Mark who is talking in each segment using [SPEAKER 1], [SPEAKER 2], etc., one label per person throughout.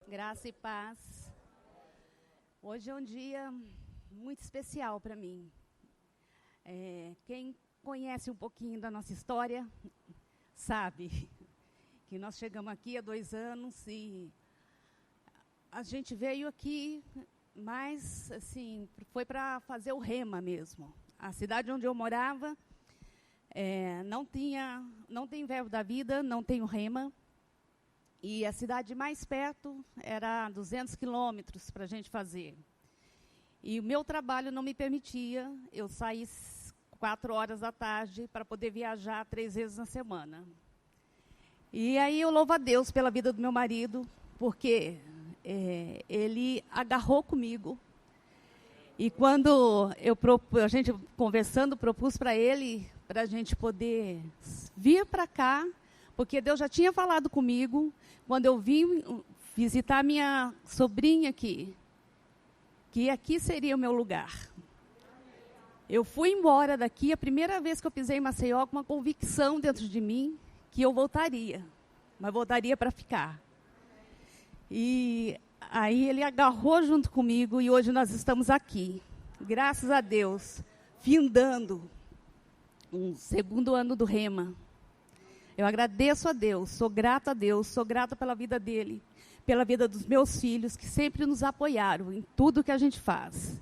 [SPEAKER 1] Graça e paz. Hoje é um dia muito especial para mim. Quem conhece um pouquinho da nossa história sabe que nós chegamos aqui há 2 anos e a gente veio aqui, mas assim, foi para fazer o rema mesmo. A cidade onde eu morava não tem verbo da vida, não tem o rema. E a cidade mais perto era 200 quilômetros para a gente fazer. E o meu trabalho não me permitia eu sair 4 horas da tarde para poder viajar 3 vezes na semana. E aí eu louvo a Deus pela vida do meu marido, porque ele agarrou comigo. E quando a gente conversando, propus para ele, para a gente poder vir para cá, porque Deus já tinha falado comigo, quando eu vim visitar minha sobrinha aqui, que aqui seria o meu lugar. Eu fui embora daqui, a primeira vez que eu pisei em Maceió, com uma convicção dentro de mim, que eu voltaria, mas voltaria para ficar. E aí ele agarrou junto comigo e hoje nós estamos aqui. Graças a Deus, findando um 2º ano do Rema. Eu agradeço a Deus, sou grata a Deus, sou grata pela vida dele, pela vida dos meus filhos, que sempre nos apoiaram em tudo que a gente faz.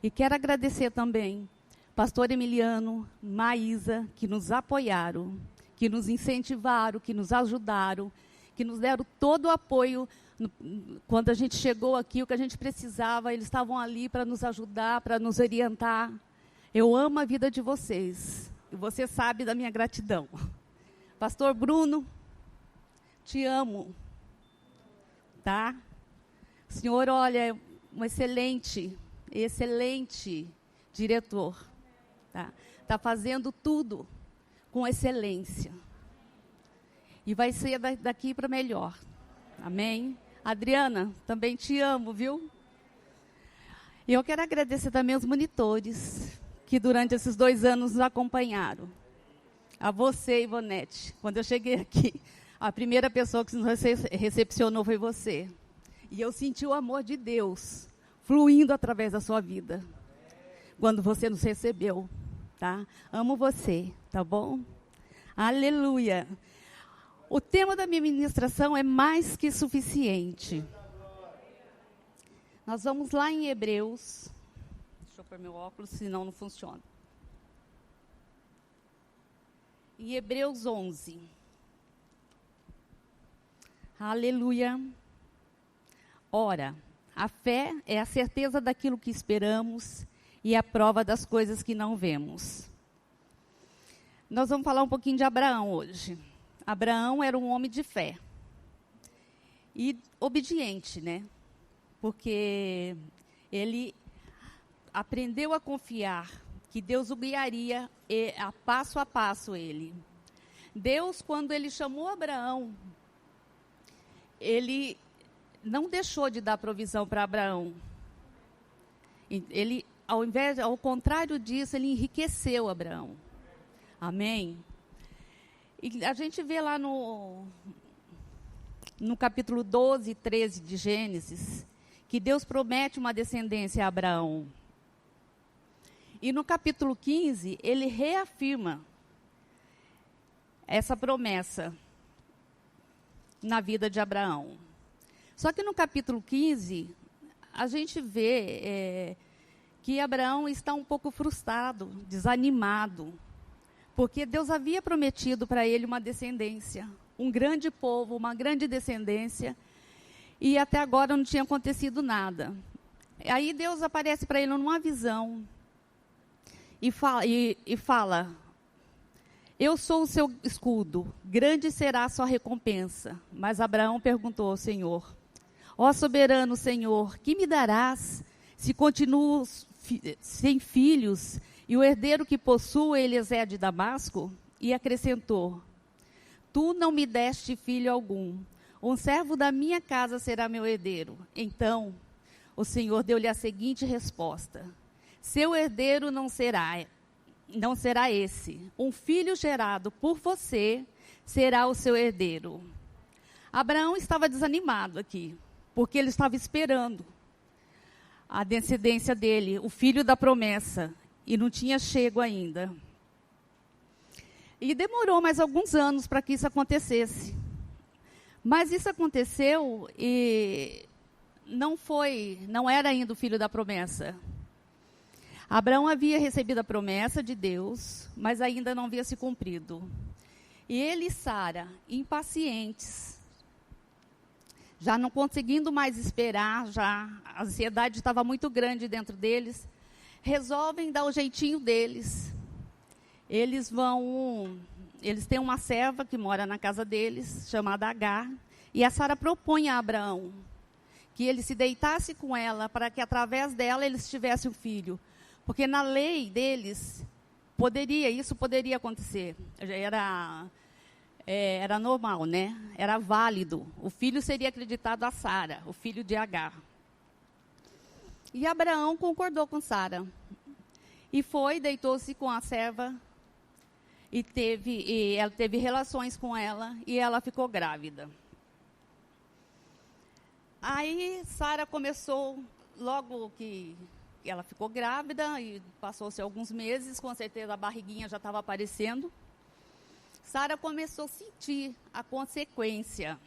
[SPEAKER 1] E quero agradecer também pastor Emiliano, Maísa, que nos apoiaram, que nos incentivaram, que nos ajudaram, que nos deram todo o apoio. Quando a gente chegou aqui, o que a gente precisava, eles estavam ali para nos ajudar, para nos orientar. Eu amo a vida de vocês, e você sabe da minha gratidão. Pastor Bruno, te amo, tá? O senhor, olha, é um excelente diretor, tá? Está fazendo tudo com excelência. E vai ser daqui para melhor. Amém? Adriana, também te amo, viu? E eu quero agradecer também aos monitores, que durante esses 2 anos nos acompanharam. A você, Ivonete. Quando eu cheguei aqui, a primeira pessoa que nos recepcionou foi você. E eu senti o amor de Deus fluindo através da sua vida, quando você nos recebeu, tá? Amo você, tá bom? Aleluia. O tema da minha ministração é mais que suficiente. Nós vamos lá em Hebreus. Deixa eu pôr meu óculos, senão não funciona. Em Hebreus 11. Aleluia. Ora, a fé é a certeza daquilo que esperamos e a prova das coisas que não vemos. Nós vamos falar um pouquinho de Abraão hoje. Abraão era um homem de fé. E obediente, né? Porque ele aprendeu a confiar que Deus o guiaria a passo ele. Deus, quando ele chamou Abraão, ele não deixou de dar provisão para Abraão. Ele, ao contrário disso, ele enriqueceu Abraão. Amém? E a gente vê lá no capítulo 12 e 13 de Gênesis, que Deus promete uma descendência a Abraão. E no capítulo 15, ele reafirma essa promessa na vida de Abraão. Só que no capítulo 15, a gente vê que Abraão está um pouco frustrado, desanimado, porque Deus havia prometido para ele uma descendência, um grande povo, uma grande descendência, e até agora não tinha acontecido nada. Aí Deus aparece para ele numa visão, e fala, eu sou o seu escudo, grande será a sua recompensa. Mas Abraão perguntou ao Senhor, ó soberano Senhor, que me darás se continuo sem filhos e o herdeiro que possuo Eliezer de Damasco? E acrescentou, tu não me deste filho algum, um servo da minha casa será meu herdeiro. Então o Senhor deu-lhe a seguinte resposta, seu herdeiro não será esse. Um filho gerado por você será o seu herdeiro. Abraão estava desanimado aqui. porque ele estava esperando a descendência dele, o filho da promessa, e não tinha chego ainda. E demorou mais alguns anos para que isso acontecesse. Mas isso aconteceu e não era ainda o filho da promessa. Abraão havia recebido a promessa de Deus, mas ainda não havia se cumprido. E ele e Sara, impacientes, já não conseguindo mais esperar, já a ansiedade estava muito grande dentro deles, resolvem dar o jeitinho deles. Eles têm uma serva que mora na casa deles, chamada Agar, e a Sara propõe a Abraão que ele se deitasse com ela para que através dela eles tivessem um filho. Porque na lei deles, isso poderia acontecer. Era normal, né? Era válido. O filho seria acreditado a Sara, o filho de Agar. E Abraão concordou com Sara. E deitou-se com a serva, e ela teve relações com ela, e ela ficou grávida. Aí Sara começou, logo que ela ficou grávida, e passou-se alguns meses, com certeza a barriguinha já estava aparecendo. Sara começou a sentir a consequência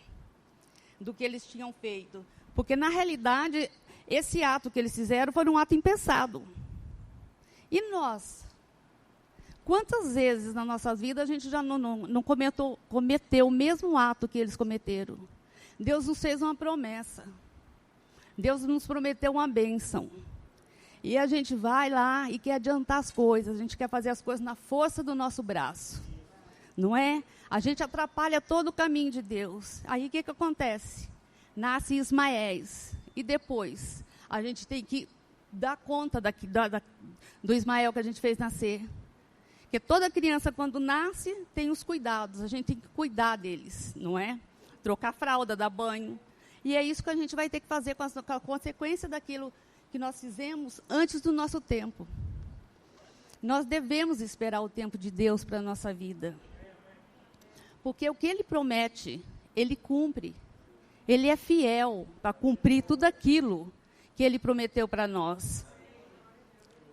[SPEAKER 1] do que eles tinham feito. Porque, na realidade, esse ato que eles fizeram foi um ato impensado. E nós? Quantas vezes na nossa vida a gente já não cometeu o mesmo ato que eles cometeram? Deus nos fez uma promessa. Deus nos prometeu uma bênção. E a gente vai lá e quer adiantar as coisas. A gente quer fazer as coisas na força do nosso braço. Não é? A gente atrapalha todo o caminho de Deus. Aí o que acontece? Nasce Ismaéis. E depois, a gente tem que dar conta do Ismael que a gente fez nascer. Porque toda criança, quando nasce, tem os cuidados. A gente tem que cuidar deles, não é? Trocar fralda, dar banho. E é isso que a gente vai ter que fazer com a consequência daquilo que nós fizemos antes do nosso tempo. Nós devemos esperar o tempo de Deus para a nossa vida. Porque o que Ele promete, Ele cumpre. Ele é fiel para cumprir tudo aquilo que Ele prometeu para nós.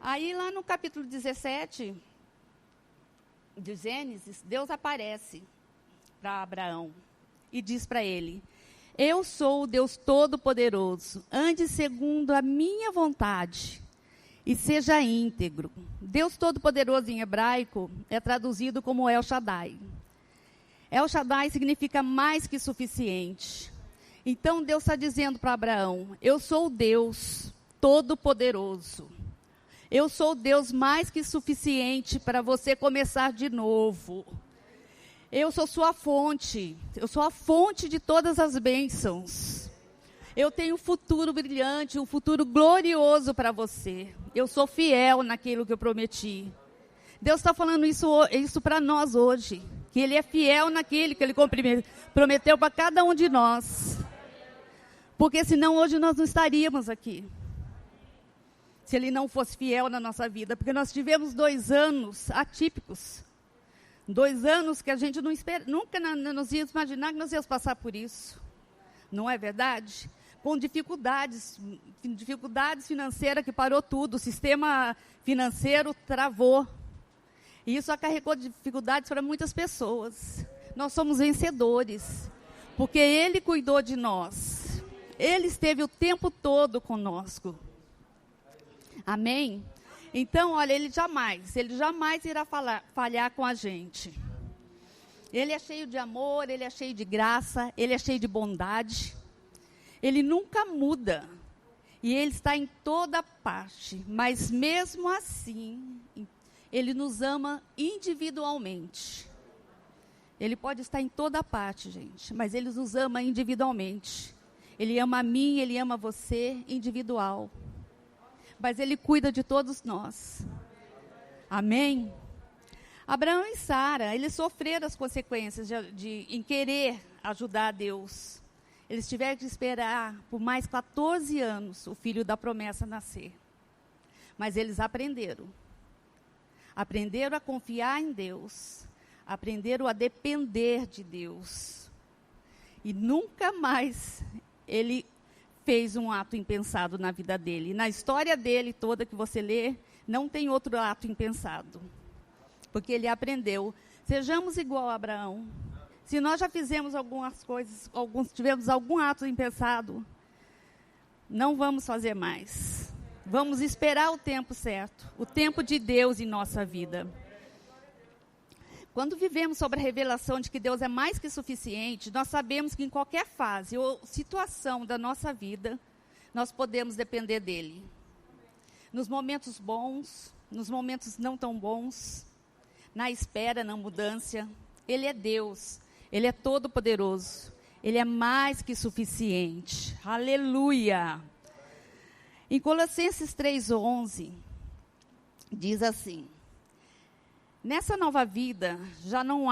[SPEAKER 1] Aí lá no capítulo 17 de Gênesis, Deus aparece para Abraão e diz para ele: eu sou o Deus Todo-Poderoso, ande segundo a minha vontade e seja íntegro. Deus Todo-Poderoso em hebraico é traduzido como El Shaddai. El Shaddai significa mais que suficiente. Então Deus está dizendo para Abraão: eu sou o Deus Todo-Poderoso. Eu sou o Deus mais que suficiente para você começar de novo. Eu sou sua fonte. Eu sou a fonte de todas as bênçãos. Eu tenho um futuro brilhante, um futuro glorioso para você. Eu sou fiel naquilo que eu prometi. Deus está falando isso para nós hoje. Que Ele é fiel naquilo que Ele prometeu para cada um de nós. Porque senão hoje nós não estaríamos aqui. Se Ele não fosse fiel na nossa vida. Porque nós tivemos 2 anos atípicos. 2 anos que a gente nunca nos ia imaginar que nós íamos passar por isso. Não é verdade? Com dificuldades financeiras que parou tudo. O sistema financeiro travou. E isso acarregou dificuldades para muitas pessoas. Nós somos vencedores. Porque Ele cuidou de nós. Ele esteve o tempo todo conosco. Amém? Então, olha, Ele jamais irá falhar com a gente. Ele é cheio de amor, Ele é cheio de graça, Ele é cheio de bondade. Ele nunca muda. E Ele está em toda parte. Mas mesmo assim, Ele nos ama individualmente. Ele pode estar em toda parte, gente, mas Ele nos ama individualmente. Ele ama a mim, Ele ama você, individual. Mas Ele cuida de todos nós. Amém? Abraão e Sara, eles sofreram as consequências em querer ajudar a Deus. Eles tiveram que esperar por mais 14 anos o filho da promessa nascer. Mas eles aprenderam. Aprenderam a confiar em Deus. Aprenderam a depender de Deus. E nunca mais Ele fez um ato impensado na vida dele. Na história dele toda que você lê, não tem outro ato impensado. Porque ele aprendeu. Sejamos igual a Abraão. Se nós já fizemos algumas coisas, tivemos algum ato impensado, não vamos fazer mais. Vamos esperar o tempo certo, o tempo de Deus em nossa vida. Quando vivemos sobre a revelação de que Deus é mais que suficiente, nós sabemos que em qualquer fase ou situação da nossa vida, nós podemos depender dele. Nos momentos bons, nos momentos não tão bons, na espera, na mudança, ele é Deus, ele é todo-poderoso, ele é mais que suficiente. Aleluia! Em Colossenses 3:11, diz assim: nessa nova vida já não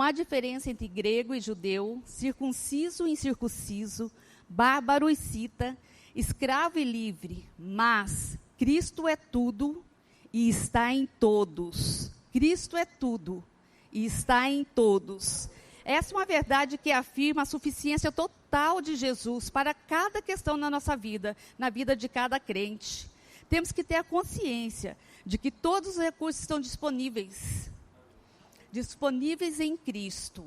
[SPEAKER 1] há diferença entre grego e judeu, circunciso e incircunciso, bárbaro e cita, escravo e livre, mas Cristo é tudo e está em todos. Cristo é tudo e está em todos. Essa é uma verdade que afirma a suficiência total de Jesus para cada questão na nossa vida, na vida de cada crente. Temos que ter a consciência de que todos os recursos estão disponíveis em Cristo.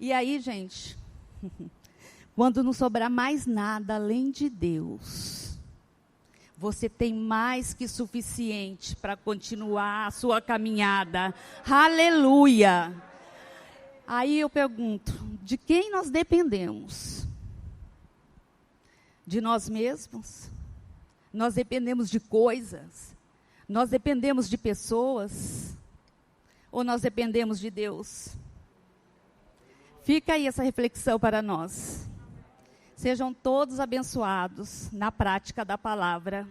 [SPEAKER 1] E aí, gente, quando não sobrar mais nada além de Deus, você tem mais que suficiente para continuar a sua caminhada. Aleluia! Aí eu pergunto, de quem nós dependemos? De nós mesmos? Nós dependemos de coisas? Nós dependemos de pessoas? Ou nós dependemos de Deus? Fica aí essa reflexão para nós. Sejam todos abençoados na prática da palavra.